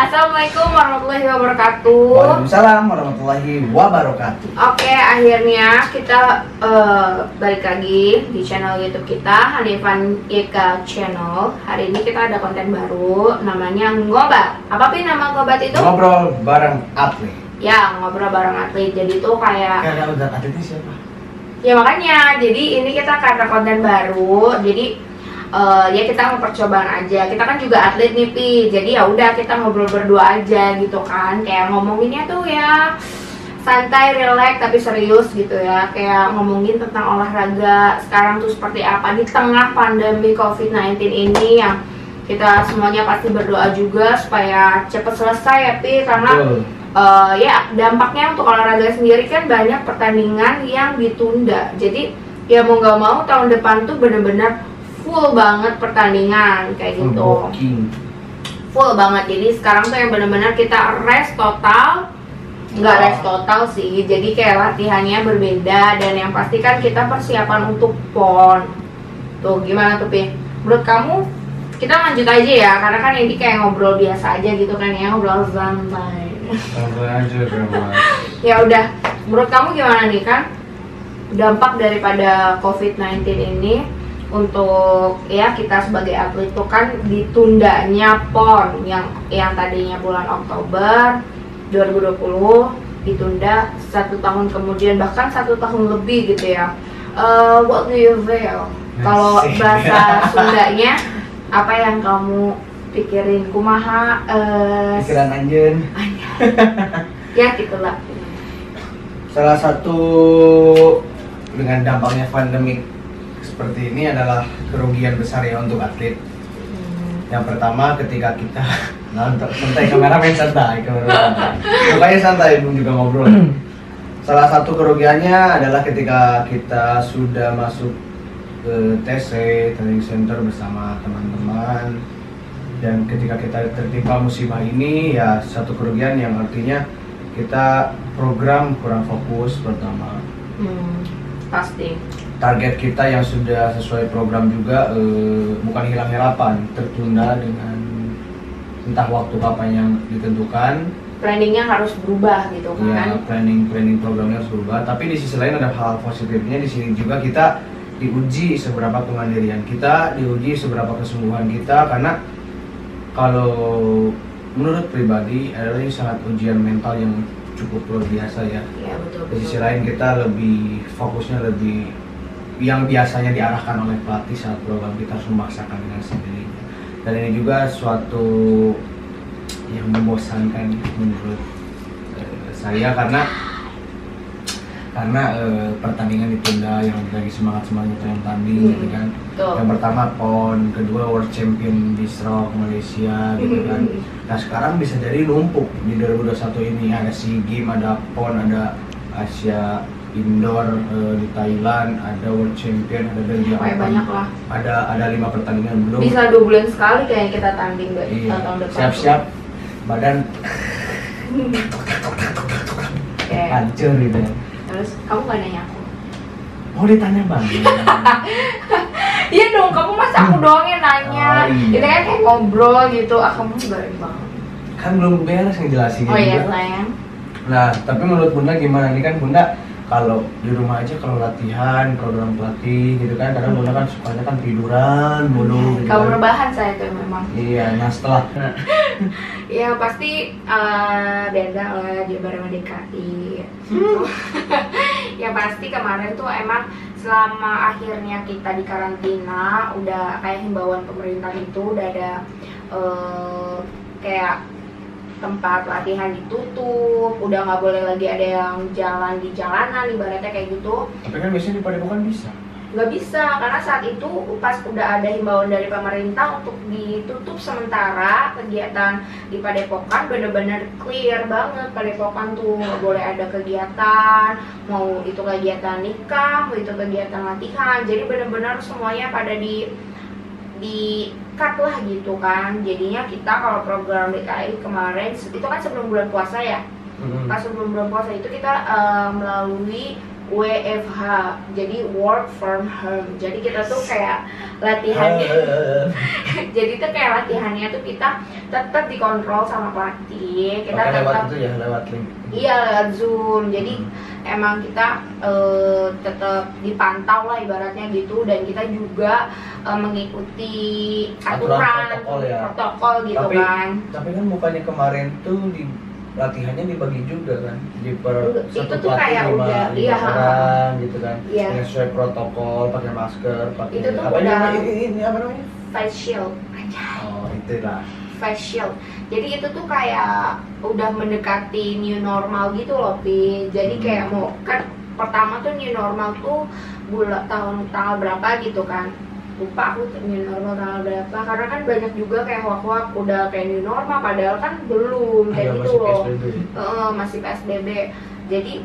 Assalamualaikum warahmatullahi wabarakatuh. Waalaikumsalam warahmatullahi wabarakatuh. Oke, akhirnya kita balik lagi di channel YouTube kita, Hanifan Ika Channel. Hari ini kita ada konten baru, namanya Ngobat. Apa sih nama Ngobat itu? Ngobrol bareng atlet. Ya, ngobrol bareng atlet. Jadi tuh kayak udah atletnya siapa? ya makanya, jadi ini kita karena konten baru, jadi ya kita mau percobaan aja. Kita kan juga atlet nih Pi, jadi ya udah kita ngobrol berdua aja gitu kan. Kayak ngomonginnya tuh ya santai, relax tapi serius gitu ya. Kayak ngomongin tentang olahraga sekarang tuh seperti apa di tengah pandemi COVID-19 ini, yang kita semuanya pasti berdoa juga supaya cepet selesai ya Pi, karena ya dampaknya untuk olahraga sendiri kan banyak pertandingan yang ditunda. Jadi ya mau nggak mau tahun depan tuh bener-bener full banget pertandingan kayak gitu. Full banget. Jadi sekarang tuh yang bener-bener kita rest total. Nggak rest total sih, jadi kayak latihannya berbeda. Dan yang pasti kan kita persiapan untuk PON. Tuh gimana tuh Pi? Menurut kamu kita lanjut aja ya, karena kan ini kayak ngobrol biasa aja gitu kan ya, ngobrol santai. Santai aja Mas. Ya udah, menurut kamu gimana nih kan dampak daripada COVID-19 ini untuk ya kita sebagai atlet itu kan ditundanya PON yang tadinya bulan Oktober 2020 ditunda 1 tahun kemudian, bahkan 1 tahun lebih gitu ya. What do you feel? Kalau bahasa Sundanya apa yang kamu pikirin? Kumaha? Pikiran anjeun. Ya gitulah. Salah satu dengan dampaknya pandemi seperti ini adalah kerugian besar ya untuk atlet. Yang pertama ketika kita nonton santai, kameramen santai, makanya santai belum juga ngobrol. Salah satu kerugiannya adalah ketika kita sudah masuk ke TC training center bersama teman-teman, dan ketika kita tertimpa musibah ini ya satu kerugian yang artinya kita program kurang fokus pertama. Pasti. Target kita yang sudah sesuai program juga bukan hilang harapan, tertunda dengan entah waktu kapan yang ditentukan. Planningnya harus berubah gitu kan? Ya, planning programnya harus berubah. Tapi di sisi lain ada hal positifnya, di sini juga kita diuji seberapa kemandirian kita, diuji seberapa kesungguhan kita, karena kalau menurut pribadi adalah ini sangat ujian mental yang cukup luar biasa ya. Iya betul. Di sisi lain kita lebih fokusnya lebih yang biasanya diarahkan oleh pelatih saat program kita harus memaksakan dengan sendirinya. Dan ini juga suatu yang membosankan menurut saya, karena pertandingan ditunda, yang lagi semangat-semangatnya yang tanding gitu kan. Yang pertama PON, kedua World Champion di Stroke Malaysia gitu kan. Nah sekarang bisa jadi numpuk di 2021 ini, ada SEA Games, ada PON, ada Asia Indoor di Thailand, ada World Champion, ada Belgia Open, banyak lah. Ada 5 pertandingan belum. Bisa 2 bulan sekali kayaknya kita tanding tahun depan. Siap-siap badan hancur gitu ya. Terus kamu gak nanya aku? Mau ditanya bang? Iya dong, kamu masa aku doang yang nanya. Kita kan kayak ngobrol gitu, kamu garing banget. Kan belum beres ngejelasin. Oh iya sayang. Nah, tapi menurut Bunda gimana? Ini kan Bunda kalau di rumah aja, kalau latihan program pelatih gitu kan, kadang Bunda kan sukanya kan tiduran mulu gitu. Kamu rebahan saya tuh memang. Iya, nah setelah ya pasti beda lah di bareng DKI. Ya pasti kemarin tuh emang selama akhirnya kita di karantina, udah kayak himbauan pemerintah itu udah ada kayak tempat latihan ditutup, udah nggak boleh lagi ada yang jalan di jalanan, ibaratnya kayak gitu. Tapi kan biasanya di Padepokan bisa. Nggak bisa, karena saat itu pas udah ada himbauan dari pemerintah untuk ditutup sementara kegiatan di Padepokan, bener-bener clear banget. Padepokan tuh nggak boleh ada kegiatan, mau itu kegiatan nikah, mau itu kegiatan latihan, jadi bener-bener semuanya pada di cut lah gitu kan. Jadinya kita kalau program DKI kemarin itu kan sebelum bulan puasa ya. Pas sebelum bulan puasa itu kita melalui WFH, jadi work from home. Jadi kita tuh kayak latihannya, jadi tuh kayak latihannya tuh kita tetap dikontrol sama pelatih. Kita lewat tetap itu ya, lewat link. iya lewat Zoom. Jadi emang kita tetap dipantau lah ibaratnya gitu, dan kita juga mengikuti aturan protokol gitu kan. Tapi kan bukannya kemarin tuh di latihannya dibagi juga kan, Itu tuh kayak udah lima orang gitu kan, Iya. sesuai protokol, pakai masker, pakai Itu tuh apa udah ini apa namanya? face shield aja. Oh itu lah. Face shield. Jadi itu tuh kayak udah mendekati new normal gitu loh, Pi. Jadi kayak mau kan pertama tuh new normal tuh bulan tanggal berapa gitu kan. Lupa aku new normal tanggal berapa, karena kan banyak juga kayak hoax udah kayak new normal padahal kan belum kayak gitu loh. Masih PSBB. Jadi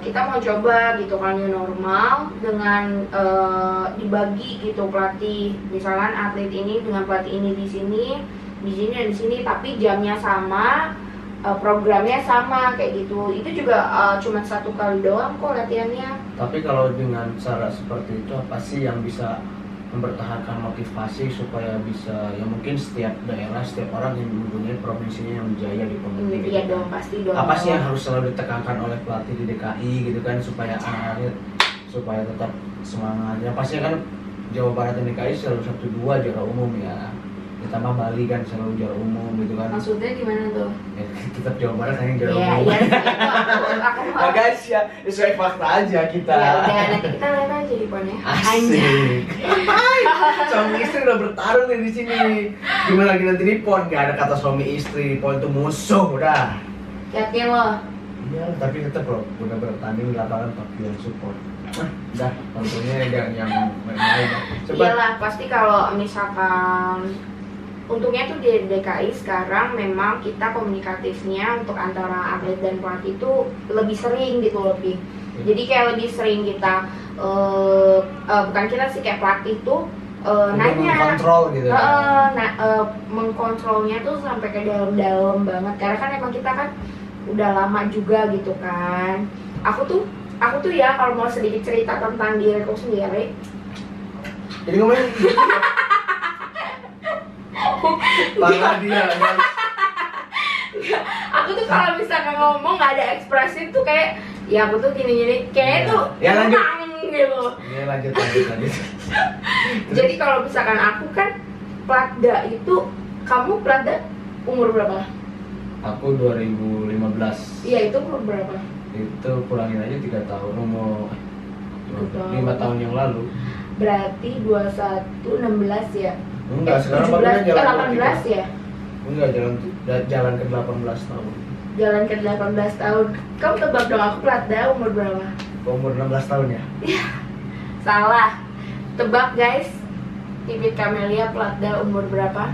kita mau coba gitu kan new normal dengan dibagi gitu pelatih, misalkan atlet ini dengan pelatih ini di sini dan di sini, tapi jamnya sama, programnya sama kayak gitu. Itu juga cuma 1 kali doang kok latihannya. Tapi kalau dengan cara seperti itu apa sih yang bisa mempertahankan motivasi supaya bisa, ya mungkin setiap daerah, setiap orang yang mempunyai provinsinya yang jaya di kompetisi gitu Iya kan. dong, pasti dong. Apa sih yang harus selalu ditekankan oleh pelatih di DKI gitu kan supaya anak-anaknya supaya tetap semangatnya? Pasti kan Jawa Barat dan DKI selalu 1-2 juara umum ya. Ditambah Bali kan selalu juara umum gitu kan. Maksudnya gimana tuh? Ya, tetap Jawa Barat kan yang juara Iya, umum. iya, aku Nah guys ya, sesuai fakta aja kita. Ya udah, nanti kita lihat aja di ponnya. Asik. Suami istri udah bertarung nih di sini. Gimana lagi nanti di pon? Gak ada kata suami istri, pon itu musuh udah. Yakin lo? Iya, tapi tetap loh, udah bertanding di lapangan tapi yang support. Udah, tentunya yang main-main. Coba. Iyalah, pasti kalau misalkan untungnya tuh di DKI sekarang memang kita komunikatifnya untuk antara atlet dan pelatih itu lebih sering gitu lebih. Jadi kayak lebih sering kita bukan kita sih, kayak pelatih tuh nanya, mengkontrol gitu. mengkontrolnya tuh sampai ke dalam-dalam banget. Karena kan emang kita kan udah lama juga gitu kan. Aku tuh ya kalau mau sedikit cerita tentang diriku sendiri. Jadi ngomongin parah dia guys. Aku tuh kalau misalkan ngomong nggak ada ekspresi tuh kayak ya aku tuh gini kayak tuh Ya, lanjut. gitu. Ya lanjut. Jadi kalau misalkan aku kan Platda itu, kamu Platda umur berapa? Aku 2015. Iya, itu umur berapa? Itu kurangin aja 3 tahun, umur 5 tahun. tahun yang lalu. Berarti 21 16 ya? Enggak, sekarang barusan jalan 18 ya? Enggak, jalan ke 18 tahun. Jalan ke 18 tahun. Kamu tebak dong, aku Platda umur berapa? Umur 16 tahun ya? Salah. Tebak guys. Pipit Camelia Platda umur berapa?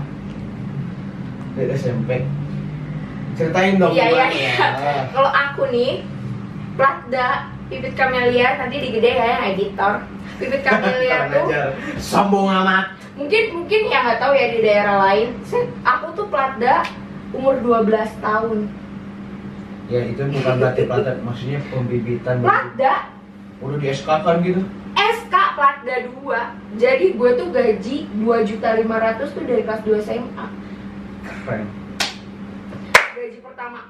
Dari SMP. Ceritain dong Iya. gimana. Kalau aku nih Platda Pipit Camelia, nanti digede ya yang editor. Pipit Camelia Kurang tuh ajar. Sombong amat. mungkin ya nggak tahu ya di daerah lain. Aku tuh Platda umur 12 tahun. Ya itu bukan berarti Platda, maksudnya pembibitan. Platda Udah di SK kan gitu. SK Platda 2. Jadi gue tuh gaji 2.500.000 tuh dari kelas 2 SMA. Keren. Gaji pertama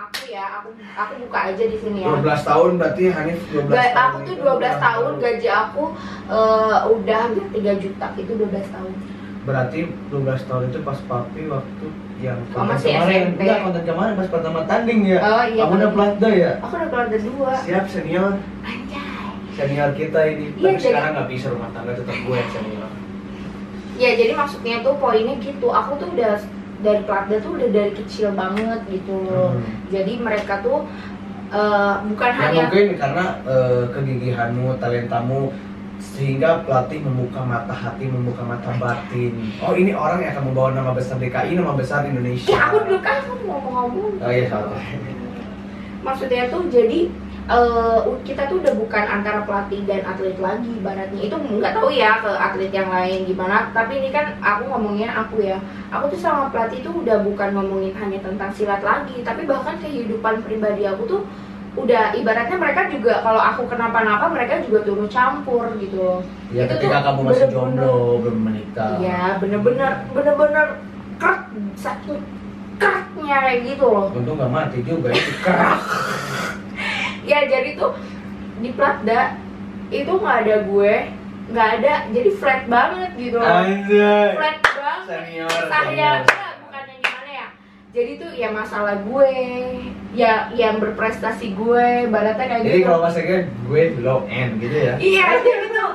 aku ya, aku buka aja di sini ya. 12 tahun berarti Hanif 12 tahun. Aku tuh 12 tahun gaji aku udah hampir 3 juta, itu 12 tahun. Berarti 12 tahun itu pas papi waktu yang masih kemarin. SMP. Enggak, konten kemarin pas pertama tanding ya. Oh, iya, Kamu udah iya. Platda ya? Aku udah Platda 2. Siap senior. Anjay. Senior kita ini. Iya, Tapi jadi- sekarang nggak bisa rumah tangga, tetap gue yang senior. Ya jadi maksudnya tuh poinnya gitu, aku tuh udah dari Platda tuh udah dari kecil banget gitu loh. Jadi mereka tuh bukan Ya hanya mungkin karena kegigihanmu, talentamu, sehingga pelatih membuka mata hati, membuka mata batin. Oh ini orang yang akan membawa nama besar DKI, nama besar Indonesia. aku dulu kan aku ngomong-ngomong. Oh iya salah. Maksudnya tuh jadi kita tuh udah bukan antara pelatih dan atlet lagi ibaratnya. Itu nggak tahu ya ke atlet yang lain gimana, tapi ini kan aku ngomongnya aku ya. Aku tuh sama pelatih tuh udah bukan ngomongin hanya tentang silat lagi, tapi bahkan kehidupan pribadi aku tuh udah ibaratnya mereka juga kalau aku kenapa-napa mereka juga turut campur gitu loh. Ya Itu ketika tuh kamu masih bener-bener- jomblo, belum menikah. Iya bener-bener kerak, saking keraknya kayak gitu loh. Untung nggak mati juga itu kerak. Ya jadi tuh di Platda itu nggak ada gue, nggak ada, jadi flat banget gitu loh. Anjay. Flat banget. Senior, Saya senior. bukannya gimana ya. Jadi tuh ya masalah gue, ya yang berprestasi gue, baratnya kayak Jadi gitu. kalau masanya gue low end gitu ya. Iya, jadi tuh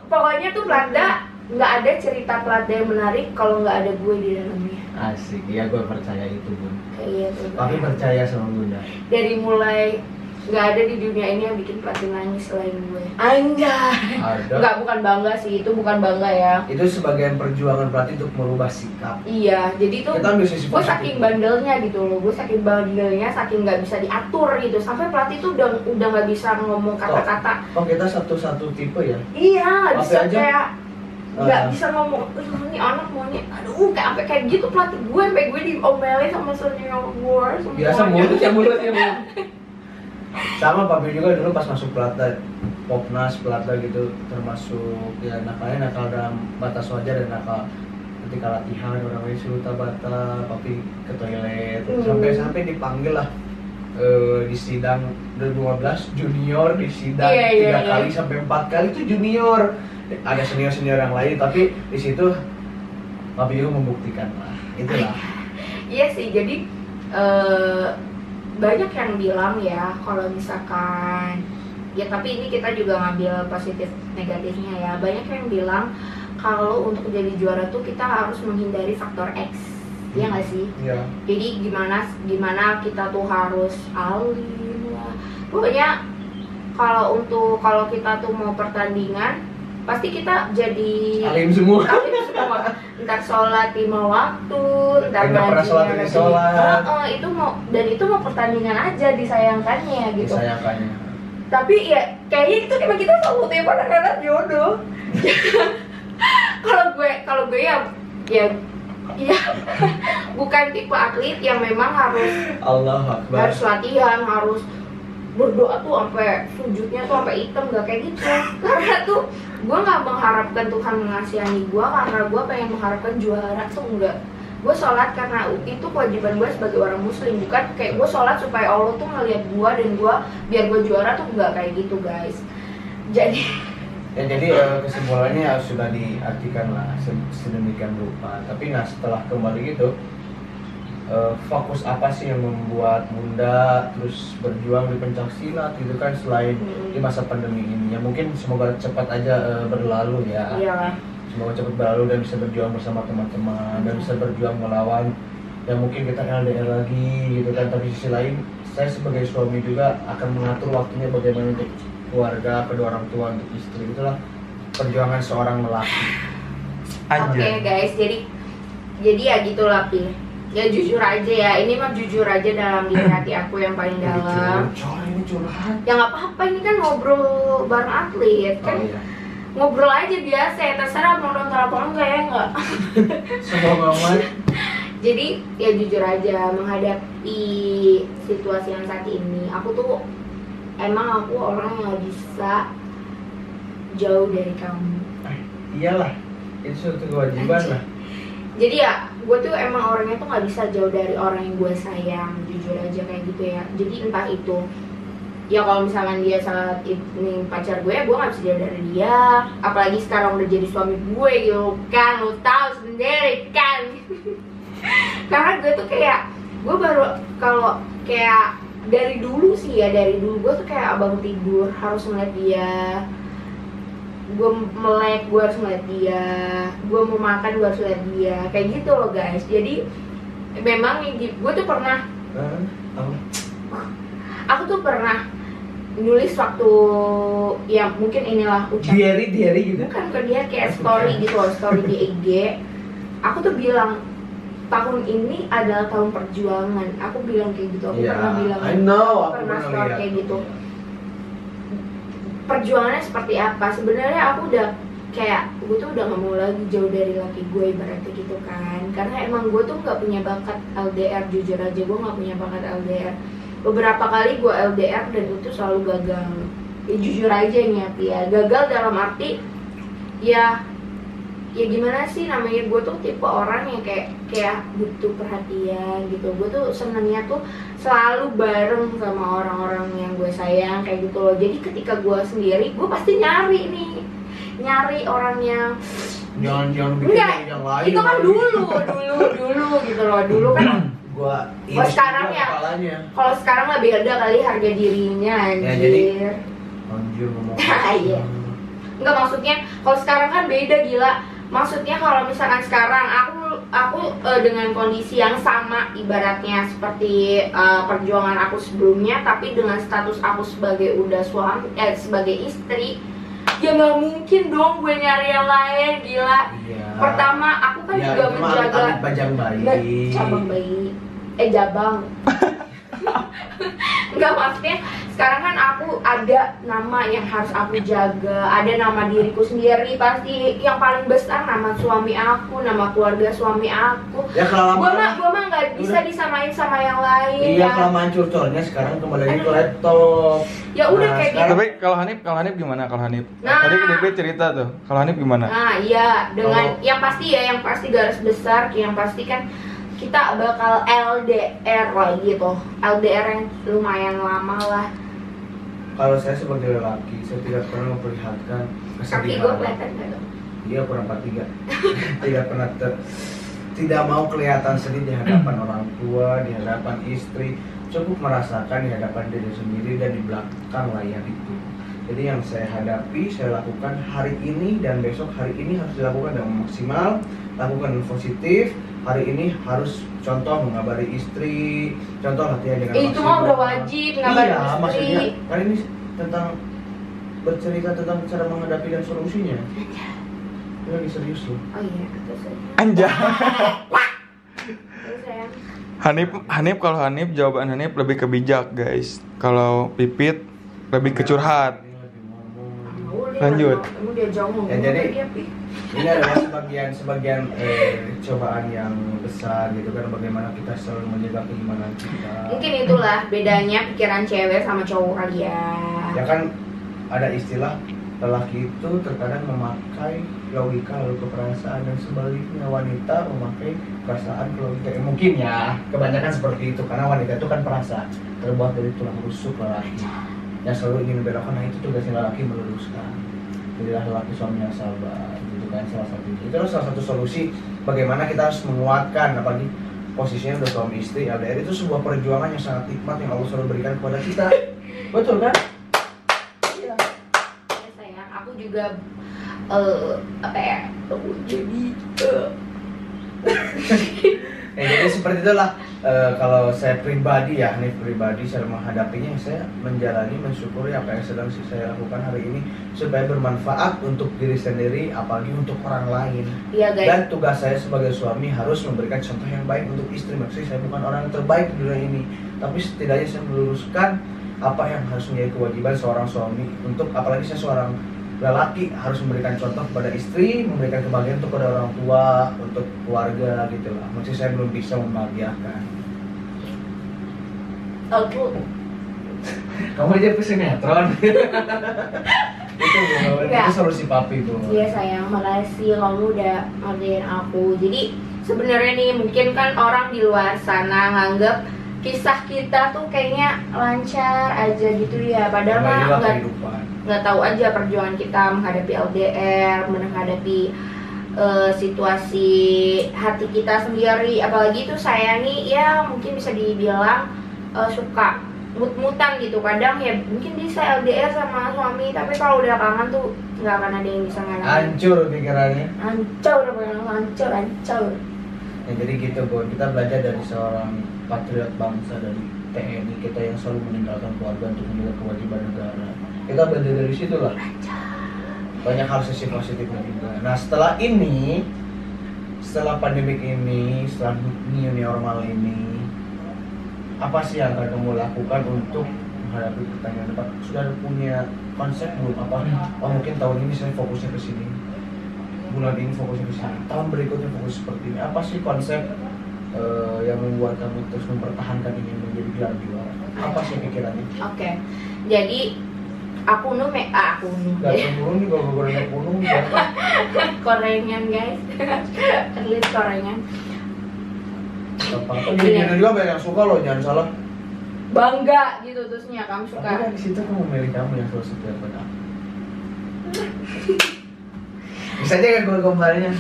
pokoknya tuh Platda nggak ada cerita Platda yang menarik kalau nggak ada gue di dalamnya. Asik, iya gue percaya itu Bun. Kayak gitu. Tapi percaya sama Bunda. Dari mulai nggak ada di dunia ini yang bikin Platda nangis selain gue. Anjay. Ada. Nggak, bukan bangga sih, itu bukan bangga ya. Itu sebagian perjuangan pelatih untuk merubah sikap. Iya, jadi tuh Kita ambil sisi gue positif. saking bandelnya gitu loh, gue saking bandelnya, saking nggak bisa diatur gitu, sampai pelatih tuh udah nggak bisa ngomong kata-kata. Oh kita satu-satu tipe ya? Iya, Apa bisa aja? kayak nggak Ah. bisa ngomong, ini anak maunya, aduh kayak sampai kayak gitu pelatih gue, sampai gue diomelin sama senior gue semuanya. Biasa mulut ya mulut. Sama papi juga dulu pas masuk Platda, Popnas Platda gitu, termasuk ya nakal dalam batas wajar dan nakal ketika latihan orang lain suruh tabata, papi ke toilet, sampai dipanggil lah di sidang 2015 junior di sidang Iya. 3 kali sampai 4 kali itu junior, ada senior yang lain, tapi di situ papi juga membuktikan lah itulah. Iya sih, jadi banyak yang bilang ya kalau misalkan ya, tapi ini kita juga ngambil positif negatifnya ya. Banyak yang bilang kalau untuk jadi juara tuh kita harus menghindari faktor X, ya nggak sih? Iya. Jadi gimana kita tuh harus alim lah. Pokoknya kalau kita tuh mau pertandingan pasti kita jadi Alim semua. alim semua. Ntar sholat 5 waktu, ntar Nggak pernah sholat ngajinya ini lagi. sholat. Itu mau pertandingan aja, disayangkannya gitu. Disayangkannya. Tapi ya kayaknya itu emang kita selalu tiap anak-anak jodoh. kalau gue ya bukan tipe atlet yang memang harus Allah Akbar. latihan, harus berdoa tuh sampai sujudnya tuh sampai hitam, gak kayak gitu. Karena tuh gue nggak mengharapkan Tuhan mengasihani gue karena gue pengen mengharapkan juara tuh, enggak. Gue sholat karena itu kewajiban gue sebagai orang muslim, bukan kayak gue sholat supaya Allah tuh ngeliat gue dan gue biar gue juara tuh, enggak kayak gitu guys. Jadi Kesimpulannya sudah diartikan lah sedemikian rupa. Tapi nah setelah kembali gitu, fokus apa sih yang membuat Bunda terus berjuang di pencak silat gitu kan selain di masa pandemi ini? Ya mungkin semoga cepat aja berlalu ya. iyalah. Semoga cepat berlalu dan bisa berjuang bersama teman-teman dan bisa berjuang melawan yang mungkin kita LDR lagi gitu kan. Tapi sisi lain saya sebagai suami juga akan mengatur waktunya bagaimana untuk keluarga, kedua orang tua, untuk istri. Itulah perjuangan seorang lelaki. Oke guys, jadi ya gitulah Pi. Ya jujur aja ya, ini mah jujur aja dalam diri hati aku yang paling dalam. Ini curhat. Ya nggak apa-apa, ini kan ngobrol bareng atlet kan. Oh iya. Ngobrol aja biasa ya, terserah mau nonton apa enggak ya nggak. Semoga amat. Jadi ya jujur aja menghadapi situasi yang saat ini, aku tuh emang aku orang yang nggak bisa jauh dari kamu. Iyalah, itu suatu kewajiban lah. Jadi ya gue tuh emang orangnya tuh nggak bisa jauh dari orang yang gue sayang, jujur aja kayak gitu ya. Jadi entah itu ya kalau misalkan dia saat ini pacar gue, gue nggak bisa jauh dari dia. Apalagi sekarang udah jadi suami gue gitu kan, lo tahu sendiri kan. Karena gue tuh kayak, gue baru kalau kayak dari dulu gue tuh kayak abang tidur harus ngeliat dia, gue melek gue harus ngeliat dia, gue mau makan gue harus ngeliat dia, kayak gitu loh guys. Jadi memang gue tuh pernah, aku tuh pernah nulis waktu ya mungkin inilah ucapan diary gitu. bukan ke dia, kayak story gitu loh, story di IG. Aku tuh bilang tahun ini adalah tahun perjuangan. Aku bilang kayak gitu. Aku pernah bilang. I know, aku pernah pernah story lihat. kayak gitu. Perjuangannya seperti apa? Sebenarnya aku udah kayak gue tuh udah nggak mau lagi jauh dari laki gue ibaratnya gitu kan. Karena emang gue tuh nggak punya bakat LDR, jujur aja gue nggak punya bakat LDR. beberapa kali gue LDR dan itu selalu gagal. Ya jujur aja nih ya, gagal dalam arti ya gimana sih namanya, gue tuh tipe orang yang kayak butuh perhatian gitu. Gue tuh senengnya tuh selalu bareng sama orang-orang yang gue sayang kayak gitu loh. Jadi ketika gue sendiri, gue pasti nyari orang yang jangan bikin yang lain. Itu kan dulu gitu loh. Dulu kan gua sekarang ya, kalau sekarang mah beda kali harga dirinya anjir. Ya, jadi anjir ngomong. Iya. Enggak, maksudnya kalau sekarang kan beda gila. Maksudnya kalau misalkan sekarang aku dengan kondisi yang sama ibaratnya seperti perjuangan aku sebelumnya, tapi dengan status aku sebagai udah suami sebagai istri, ya nggak mungkin dong gue nyari yang lain, gila. Iya. Pertama aku kan juga menjaga cabang bayi, jabang. Enggak, maksudnya sekarang kan aku ada nama yang harus aku jaga, ada nama diriku sendiri, pasti yang paling besar nama suami aku, nama keluarga suami aku. Ya kalau gua mah nggak bisa disamain sama yang lain. Iya, kelamaan curcolnya sekarang kembali lagi ke laptop. Ya udah kayak gitu. Tapi kalau Hanif gimana? Kalau Hanif? Tadi DP cerita tuh. Kalau Hanif gimana? Nah, iya, dengan yang pasti garis besar, yang pasti kan kita bakal LDR lagi tuh, LDR yang lumayan lama lah. Kalau saya sebagai lelaki, saya tidak pernah memperlihatkan kesedihan. Kaki gue kelihatan nggak dong? Iya, kurang 43. Tidak pernah tidak mau kelihatan sedih di hadapan orang tua, di hadapan istri. Cukup merasakan di hadapan diri sendiri dan di belakang layar itu. Jadi yang saya hadapi, saya lakukan hari ini dan besok. Hari ini harus dilakukan dengan maksimal, lakukan dengan positif. Hari ini harus contoh mengabari istri, contoh latihan dengan maksimal. Itu mah udah wajib ngabari istri. Iya, maksudnya kan ini tentang bercerita tentang cara menghadapi dan solusinya. Ini lagi serius loh. Oh iya, betul saya. Anjay. Terus sayang. Hanif kalau Hanif jawaban Hanif lebih ke bijak guys. Kalau Pipit lebih ke curhat. Lanjut. Kamu dia jauh ngomong. Ya, jadi ini adalah sebagian cobaan yang besar gitu kan, bagaimana kita selalu menjaga keimanan kita. Mungkin itulah bedanya pikiran cewek sama cowok kali ya. Ya kan ada istilah lelaki itu terkadang memakai logika lalu ke perasaan, dan sebaliknya wanita memakai perasaan ke logika. Mungkin ya kebanyakan seperti itu karena wanita itu kan perasa terbuat dari tulang rusuk lelaki yang selalu ingin membelokkan. Nah itu tugasnya lelaki meluruskan. Jadilah lelaki suami yang sabar gitu kan, salah satu itu. Terus salah satu solusi bagaimana kita harus menguatkan, apalagi posisinya udah suami istri LDR, itu sebuah perjuangan yang sangat nikmat yang Allah selalu berikan kepada kita. Betul kan? Iya. Ya sayang, aku juga jadi seperti itulah. Kalau saya pribadi ya, Hanif pribadi, saya menghadapinya, saya menjalani, mensyukuri apa yang sedang saya lakukan hari ini supaya bermanfaat untuk diri sendiri, apalagi untuk orang lain. Iya guys. Dan tugas saya sebagai suami harus memberikan contoh yang baik untuk istri. Maksudnya saya bukan orang yang terbaik di dunia ini, tapi setidaknya saya meluruskan apa yang harus menjadi kewajiban seorang suami untuk, apalagi saya seorang lelaki, harus memberikan contoh kepada istri, memberikan kebahagiaan untuk kepada orang tua, untuk keluarga gitu lah. Maksudnya saya belum bisa membahagiakan. Aku Kamu aja pesinetron. Itu solusi papi tuh. Iya sayang, makasih kamu udah ngertiin aku. Jadi sebenarnya nih mungkin kan orang di luar sana nganggep kisah kita tuh kayaknya lancar aja gitu ya, padahal mah nggak tahu aja perjuangan kita menghadapi LDR, menghadapi situasi hati kita sendiri. Apalagi itu saya nih ya mungkin bisa dibilang suka mut-mutan gitu. Kadang ya mungkin bisa LDR sama suami, tapi kalau udah kangen tuh nggak akan ada yang bisa ngalahin. Hancur pikirannya. Hancur. Ya, jadi gitu Bu, kita belajar dari seorang patriot bangsa, dari TNI kita yang selalu meninggalkan keluarga untuk menjaga kewajiban negara. Kita belajar dari situ lah. Banyak hal sisi positifnya juga. Nah setelah ini, setelah pandemik ini, setelah new normal ini, apa sih yang akan kamu lakukan untuk menghadapi pertanyaan depan? Sudah punya konsep belum? Apa? Oh mungkin tahun ini saya fokusnya ke sini, bulan ini fokusnya ke sini, tahun berikutnya fokus seperti ini. Apa sih konsep yang membuat kamu terus mempertahankan ingin menjadi gelar juara? Apa sih pikirannya? Oke. Jadi aku nu Gak turun nih kalau gorengnya punung ya. korengan guys. Atlet korengan. Apa-apa jadi juga banyak yang suka loh, jangan salah. Bangga gitu terusnya kamu suka. Tapi kan di situ aku memilih kamu yang selalu setia pada aku. Bisa aja kan gue gambarnya.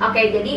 Oke, jadi